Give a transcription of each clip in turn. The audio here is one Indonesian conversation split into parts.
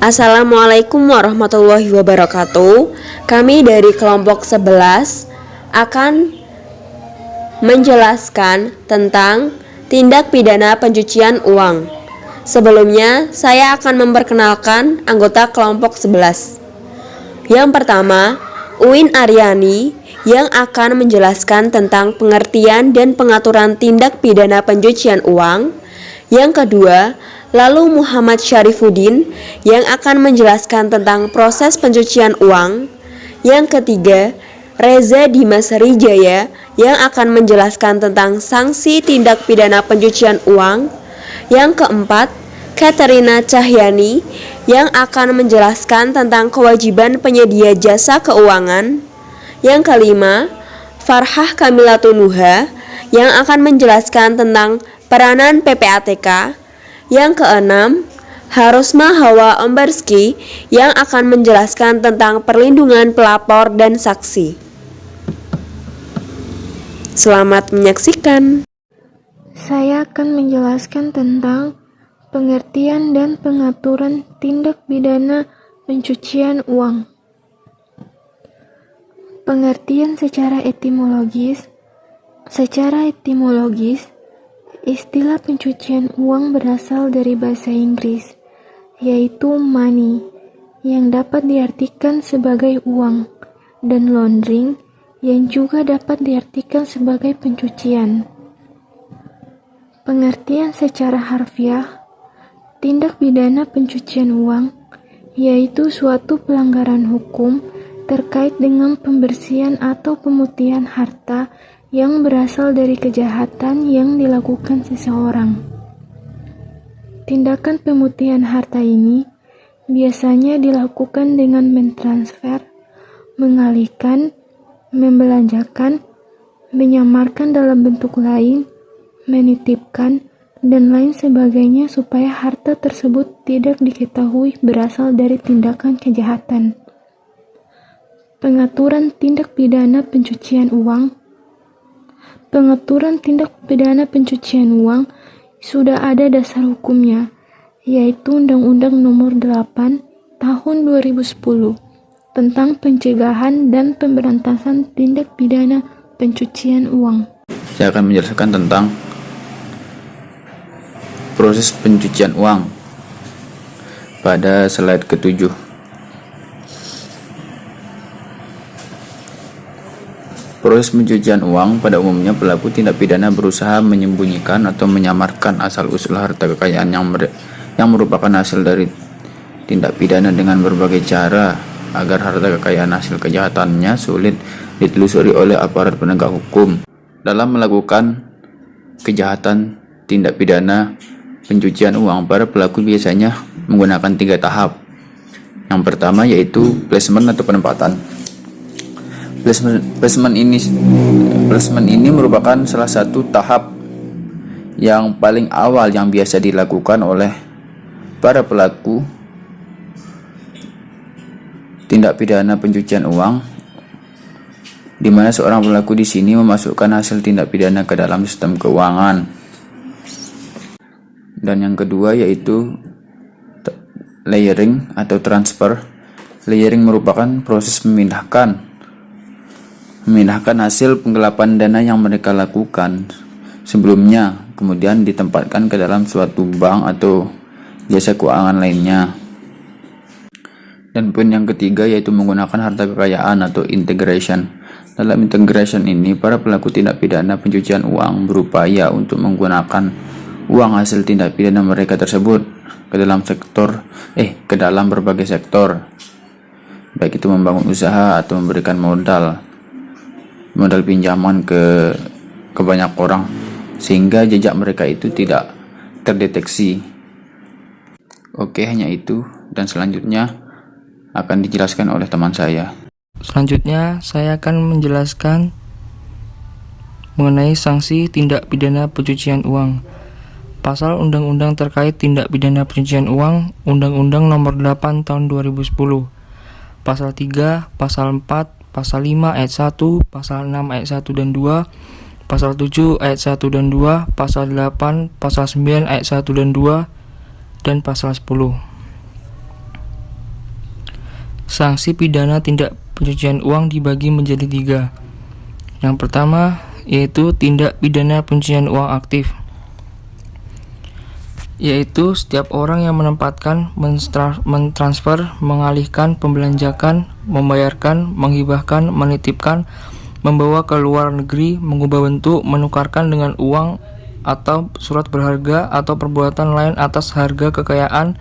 Assalamualaikum warahmatullahi wabarakatuh. Kami dari kelompok 11 akan menjelaskan tentang tindak pidana pencucian uang. Sebelumnya, saya akan memperkenalkan anggota kelompok 11. Yang pertama, Uin Aryani yang akan menjelaskan tentang pengertian dan pengaturan tindak pidana pencucian uang. Yang kedua, lalu Muhammad Syarifuddin yang akan menjelaskan tentang proses pencucian uang. Yang ketiga, Reza Dimas Rijaya yang akan menjelaskan tentang sanksi tindak pidana pencucian uang. Yang keempat, Katerina Cahyani yang akan menjelaskan tentang kewajiban penyedia jasa keuangan. Yang kelima, Farhah Kamilatunuha yang akan menjelaskan tentang peranan PPATK. Yang keenam, Harosma Hawa Ombarski yang akan menjelaskan tentang perlindungan pelapor dan saksi. Selamat menyaksikan. Saya akan menjelaskan tentang pengertian dan pengaturan tindak pidana pencucian uang. Pengertian secara etimologis. Secara etimologis, istilah pencucian uang berasal dari bahasa Inggris, yaitu money, yang dapat diartikan sebagai uang, dan laundering, yang juga dapat diartikan sebagai pencucian. Pengertian secara harfiah, tindak pidana pencucian uang, yaitu suatu pelanggaran hukum terkait dengan pembersihan atau pemutihan harta yang berasal dari kejahatan yang dilakukan seseorang. Tindakan pemutihan harta ini biasanya dilakukan dengan mentransfer, mengalihkan, membelanjakan, menyamarkan dalam bentuk lain, menitipkan, dan lain sebagainya supaya harta tersebut tidak diketahui berasal dari tindakan kejahatan. Pengaturan tindak pidana pencucian uang. Pengaturan tindak pidana pencucian uang sudah ada dasar hukumnya, yaitu Undang-Undang Nomor 8 Tahun 2010 tentang pencegahan dan pemberantasan tindak pidana pencucian uang. Saya akan menjelaskan tentang proses pencucian uang pada slide ke-7. Proses pencucian uang pada umumnya pelaku tindak pidana berusaha menyembunyikan atau menyamarkan asal-usul harta kekayaan yang merupakan hasil dari tindak pidana dengan berbagai cara agar harta kekayaan hasil kejahatannya sulit ditelusuri oleh aparat penegak hukum. Dalam melakukan kejahatan tindak pidana pencucian uang, para pelaku biasanya menggunakan 3 tahap. Yang pertama yaitu placement atau penempatan. Placement ini merupakan salah satu tahap yang paling awal yang biasa dilakukan oleh para pelaku tindak pidana pencucian uang, di mana seorang pelaku di sini memasukkan hasil tindak pidana ke dalam sistem keuangan. Dan yang kedua yaitu layering atau transfer. Layering merupakan proses memindahkan hasil penggelapan dana yang mereka lakukan sebelumnya, kemudian ditempatkan ke dalam suatu bank atau jasa keuangan lainnya. Dan poin yang ketiga yaitu menggunakan harta kekayaan atau integration. Dalam integration ini, para pelaku tindak pidana pencucian uang berupaya untuk menggunakan uang hasil tindak pidana mereka tersebut ke dalam berbagai sektor, baik itu membangun usaha atau memberikan modal pinjaman ke banyak orang, sehingga jejak mereka itu tidak terdeteksi. Oke, hanya itu, dan selanjutnya akan dijelaskan oleh teman saya. Selanjutnya saya akan menjelaskan mengenai sanksi tindak pidana pencucian uang. Pasal undang-undang terkait tindak pidana pencucian uang, Undang-Undang Nomor 8 Tahun 2010. Pasal 3, Pasal 4, Pasal 5 ayat 1, Pasal 6 ayat 1 dan 2, Pasal 7 ayat 1 dan 2, Pasal 8, Pasal 9 ayat 1 dan 2, dan Pasal 10. sanksi pidana tindak pencucian uang dibagi menjadi 3. Yang pertama yaitu tindak pidana pencucian uang aktif, yaitu setiap orang yang menempatkan, mentransfer, mengalihkan, membelanjakan, membayarkan, menghibahkan, menitipkan, membawa ke luar negeri, mengubah bentuk, menukarkan dengan uang atau surat berharga atau perbuatan lain atas harga kekayaan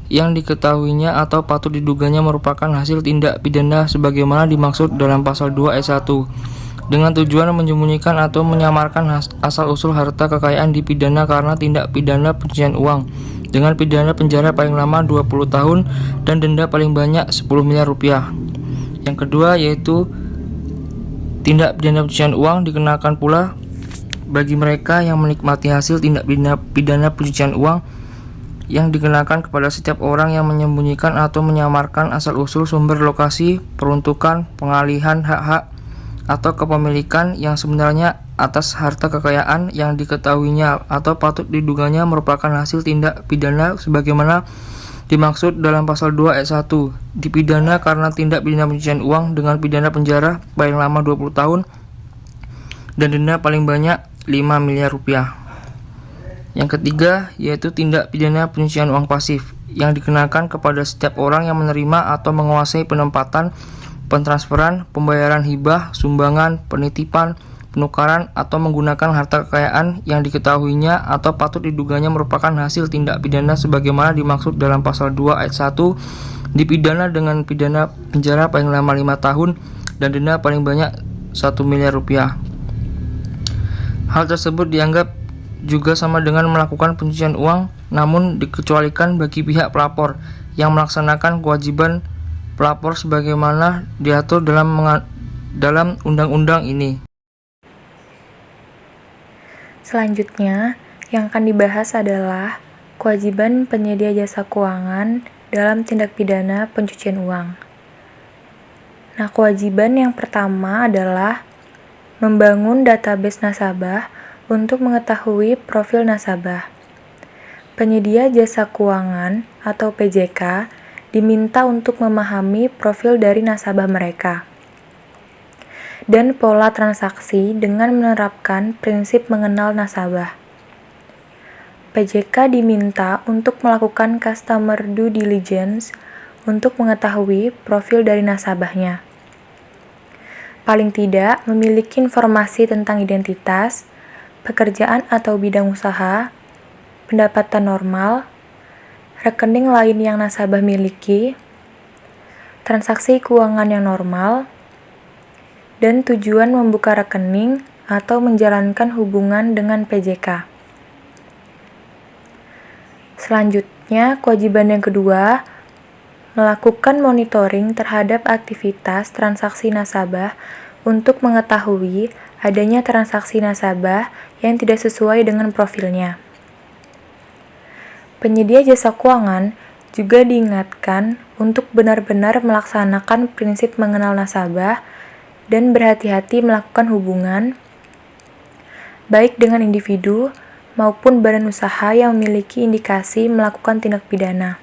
yang diketahuinya atau patut diduganya merupakan hasil tindak pidana sebagaimana dimaksud dalam pasal 2 ayat 1 dengan tujuan menyembunyikan atau menyamarkan asal-usul harta kekayaan dipidana karena tindak pidana pencucian uang dengan pidana penjara paling lama 20 tahun dan denda paling banyak 10 miliar rupiah. Yang kedua yaitu tindak pidana pencucian uang dikenakan pula bagi mereka yang menikmati hasil tindak pidana pencucian uang yang dikenakan kepada setiap orang yang menyembunyikan atau menyamarkan asal-usul sumber lokasi, peruntukan, pengalihan hak-hak atau kepemilikan yang sebenarnya atas harta kekayaan yang diketahuinya atau patut diduganya merupakan hasil tindak pidana sebagaimana dimaksud dalam pasal 2 ayat 1 dipidana karena tindak pidana pencucian uang dengan pidana penjara paling lama 20 tahun dan denda paling banyak 5 miliar rupiah. Yang ketiga yaitu tindak pidana pencucian uang pasif yang dikenakan kepada setiap orang yang menerima atau menguasai penempatan, pentransferan, pembayaran hibah, sumbangan, penitipan, penukaran atau menggunakan harta kekayaan yang diketahuinya atau patut diduganya merupakan hasil tindak pidana sebagaimana dimaksud dalam pasal 2 ayat 1 dipidana dengan pidana penjara paling lama 5 tahun dan denda paling banyak 1 miliar rupiah. Hal tersebut dianggap juga sama dengan melakukan pencucian uang, namun dikecualikan bagi pihak pelapor yang melaksanakan kewajiban pelapor sebagaimana diatur dalam undang-undang ini. Selanjutnya, yang akan dibahas adalah kewajiban penyedia jasa keuangan dalam tindak pidana pencucian uang. Nah, kewajiban yang pertama adalah membangun database nasabah untuk mengetahui profil nasabah. Penyedia jasa keuangan atau PJK diminta untuk memahami profil dari nasabah mereka dan pola transaksi dengan menerapkan prinsip mengenal nasabah. PJK diminta untuk melakukan customer due diligence untuk mengetahui profil dari nasabahnya. Paling tidak memiliki informasi tentang identitas, pekerjaan atau bidang usaha, pendapatan normal, rekening lain yang nasabah miliki, transaksi keuangan yang normal, dan tujuan membuka rekening atau menjalankan hubungan dengan PJK. Selanjutnya, kewajiban yang kedua, melakukan monitoring terhadap aktivitas transaksi nasabah untuk mengetahui adanya transaksi nasabah yang tidak sesuai dengan profilnya. Penyedia jasa keuangan juga diingatkan untuk benar-benar melaksanakan prinsip mengenal nasabah dan berhati-hati melakukan hubungan baik dengan individu maupun badan usaha yang memiliki indikasi melakukan tindak pidana.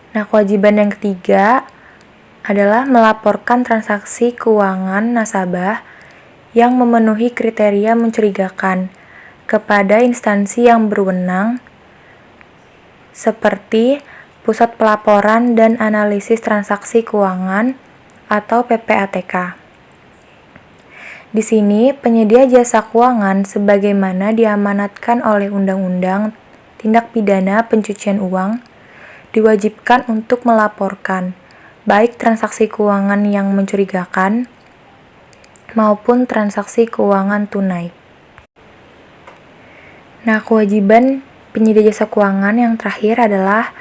Nah, kewajiban yang ketiga adalah melaporkan transaksi keuangan nasabah yang memenuhi kriteria mencurigakan kepada instansi yang berwenang seperti Pusat Pelaporan dan Analisis Transaksi Keuangan atau PPATK. Di sini, penyedia jasa keuangan sebagaimana diamanatkan oleh Undang-Undang Tindak Pidana Pencucian Uang diwajibkan untuk melaporkan baik transaksi keuangan yang mencurigakan maupun transaksi keuangan tunai. Nah, kewajiban penyedia jasa keuangan yang terakhir adalah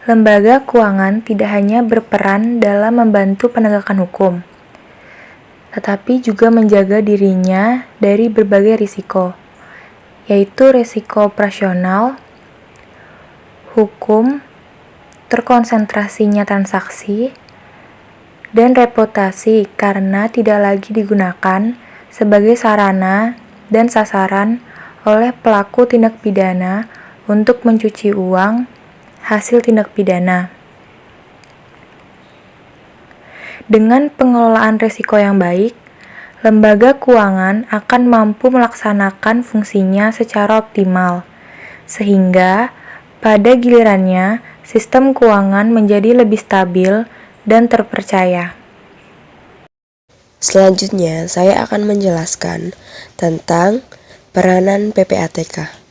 lembaga keuangan tidak hanya berperan dalam membantu penegakan hukum, tetapi juga menjaga dirinya dari berbagai risiko, yaitu risiko operasional, hukum, terkonsentrasinya transaksi, dan reputasi karena tidak lagi digunakan sebagai sarana dan sasaran oleh pelaku tindak pidana untuk mencuci uang hasil tindak pidana. Dengan pengelolaan risiko yang baik, lembaga keuangan akan mampu melaksanakan fungsinya secara optimal, sehingga pada gilirannya sistem keuangan menjadi lebih stabil dan terpercaya. Selanjutnya, saya akan menjelaskan tentang peranan PPATK.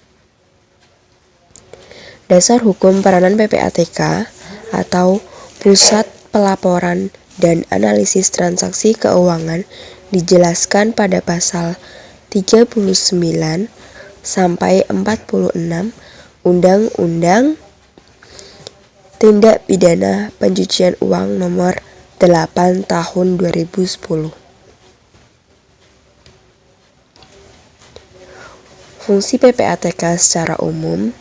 Dasar hukum peranan PPATK atau Pusat Pelaporan dan Analisis Transaksi Keuangan dijelaskan pada pasal 39 sampai 46 Undang-Undang Tindak Pidana Pencucian Uang Nomor 8 Tahun 2010. Fungsi PPATK secara umum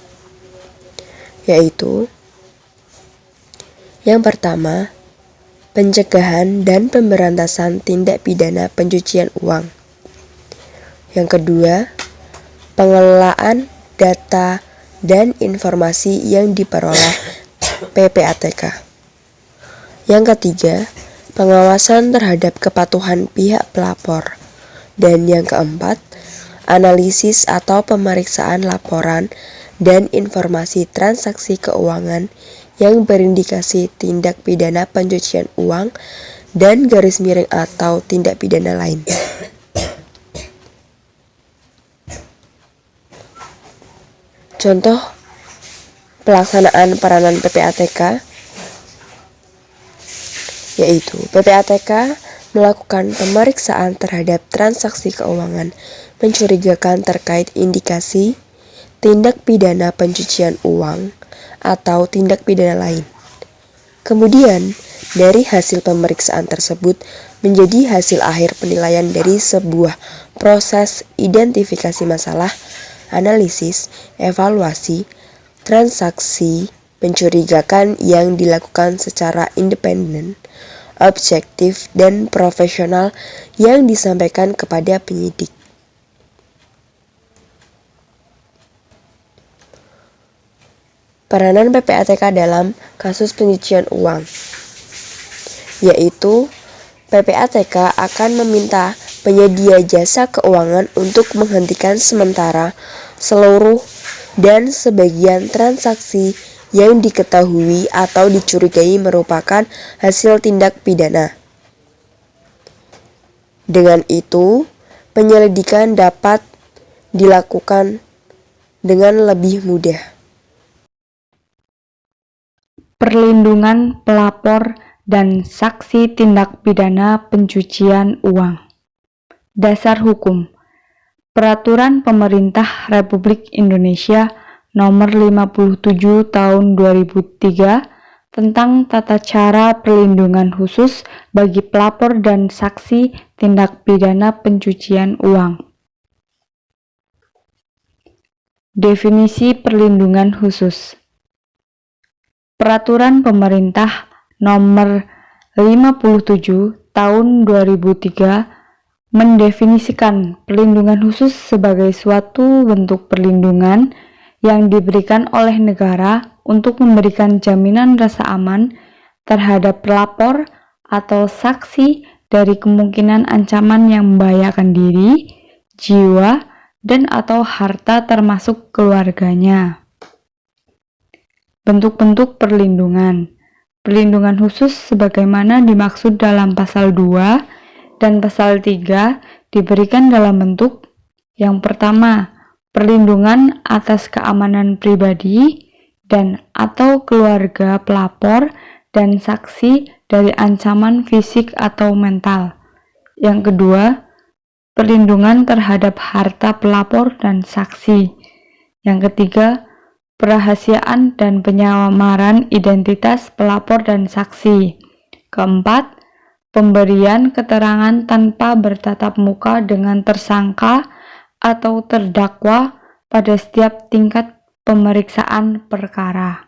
yaitu yang pertama, pencegahan dan pemberantasan tindak pidana pencucian uang. Yang kedua, pengelolaan data dan informasi yang diperoleh PPATK. Yang ketiga, pengawasan terhadap kepatuhan pihak pelapor. Dan yang keempat, analisis atau pemeriksaan laporan dan informasi transaksi keuangan yang berindikasi tindak pidana pencucian uang dan garis miring atau tindak pidana lain. Contoh pelaksanaan peranan PPATK yaitu PPATK melakukan pemeriksaan terhadap transaksi keuangan mencurigakan terkait indikasi tindak pidana pencucian uang atau tindak pidana lain. Kemudian, dari hasil pemeriksaan tersebut menjadi hasil akhir penilaian dari sebuah proses identifikasi masalah, analisis, evaluasi, transaksi mencurigakan yang dilakukan secara independen, objektif, dan profesional yang disampaikan kepada penyidik. Peranan PPATK dalam kasus pencucian uang, yaitu PPATK akan meminta penyedia jasa keuangan untuk menghentikan sementara seluruh dan sebagian transaksi yang diketahui atau dicurigai merupakan hasil tindak pidana. Dengan itu, penyelidikan dapat dilakukan dengan lebih mudah. Perlindungan pelapor dan saksi tindak pidana pencucian uang. Dasar hukum. Peraturan Pemerintah Republik Indonesia Nomor 57 Tahun 2003 tentang tata cara perlindungan khusus bagi pelapor dan saksi tindak pidana pencucian uang. Definisi perlindungan khusus. Peraturan Pemerintah Nomor 57 Tahun 2003 mendefinisikan perlindungan khusus sebagai suatu bentuk perlindungan yang diberikan oleh negara untuk memberikan jaminan rasa aman terhadap pelapor atau saksi dari kemungkinan ancaman yang membahayakan diri, jiwa, dan atau harta termasuk keluarganya. Bentuk-bentuk perlindungan. Perlindungan khusus sebagaimana dimaksud dalam pasal 2 dan pasal 3 diberikan dalam bentuk yang pertama, perlindungan atas keamanan pribadi dan atau keluarga pelapor dan saksi dari ancaman fisik atau mental. Yang kedua, perlindungan terhadap harta pelapor dan saksi. Yang ketiga, kerahasiaan dan penyamaran identitas pelapor dan saksi. Keempat, pemberian keterangan tanpa bertatap muka dengan tersangka atau terdakwa pada setiap tingkat pemeriksaan perkara.